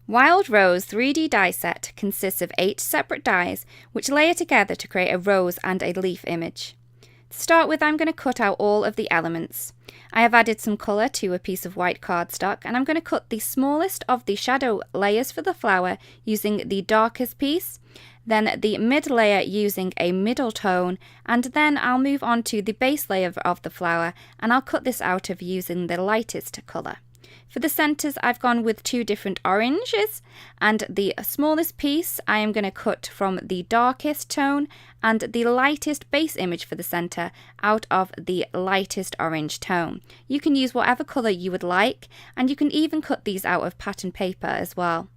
Wild Rose 3D die set consists of 8 separate dies which layer together to create a rose and a leaf image. To start with, I'm going to cut out all of the elements. I have added some colour to a piece of white cardstock, and I'm going to cut the smallest of the shadow layers for the flower using the darkest piece, then the mid layer using a middle tone, and then I'll move on to the base layer of the flower, and I'll cut this out of using the lightest colour. For the centres, I've gone with 2 different oranges, and the smallest piece I am going to cut from the darkest tone, and the lightest base image for the centre out of the lightest orange tone. You can use whatever colour you would like, and you can even cut these out of pattern paper as well.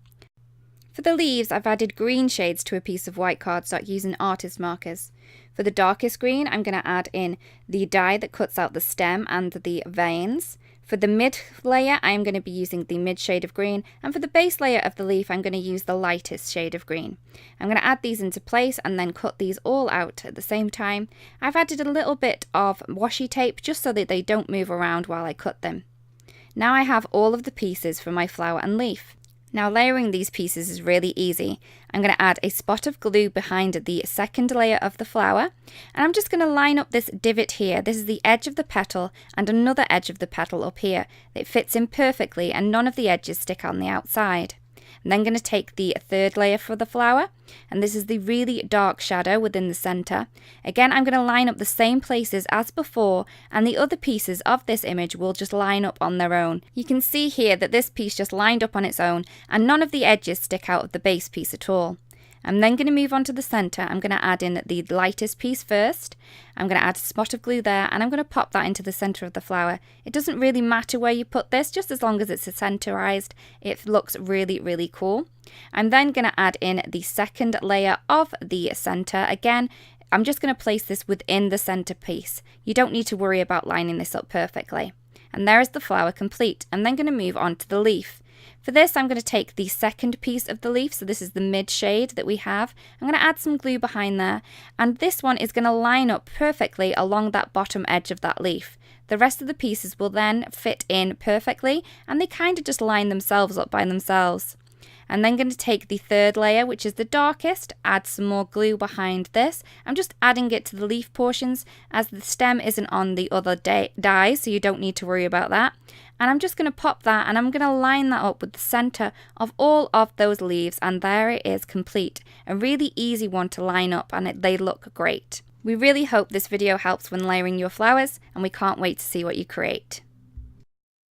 For the leaves, I've added green shades to a piece of white cardstock using artist markers. For the darkest green, I'm going to add in the die that cuts out the stem and the veins. For the mid layer, I'm going to be using the mid shade of green, and for the base layer of the leaf, I'm going to use the lightest shade of green. I'm going to add these into place and then cut these all out at the same time. I've added a little bit of washi tape just so that they don't move around while I cut them. Now I have all of the pieces for my flower and leaf. Now layering these pieces is really easy. I'm going to add a spot of glue behind the second layer of the flower, and I'm just going to line up this divot here. This is the edge of the petal and another edge of the petal up here. It fits in perfectly and none of the edges stick on the outside. I'm then going to take the third layer for the flower, and this is the really dark shadow within the centre. Again, I'm going to line up the same places as before, and the other pieces of this image will just line up on their own. You can see here that this piece just lined up on its own, and none of the edges stick out of the base piece at all. I'm then going to move on to the centre. I'm going to add in the lightest piece first. I'm going to add a spot of glue there, and I'm going to pop that into the centre of the flower. It doesn't really matter where you put this, just as long as it's centerized, it looks really, really cool. I'm then going to add in the second layer of the centre. Again, I'm just going to place this within the centre piece. You don't need to worry about lining this up perfectly. And there is the flower complete. I'm then going to move on to the leaf. For this, I'm going to take the second piece of the leaf, so this is the mid shade that we have. I'm going to add some glue behind there, and this one is going to line up perfectly along that bottom edge of that leaf. The rest of the pieces will then fit in perfectly, and they kind of just line themselves up by themselves. I'm then going to take the third layer, which is the darkest, add some more glue behind this. I'm just adding it to the leaf portions as the stem isn't on the other die, so you don't need to worry about that. And I'm just going to pop that, and I'm going to line that up with the centre of all of those leaves, and there it is complete. A really easy one to line up, and they look great. We really hope this video helps when layering your flowers, and we can't wait to see what you create.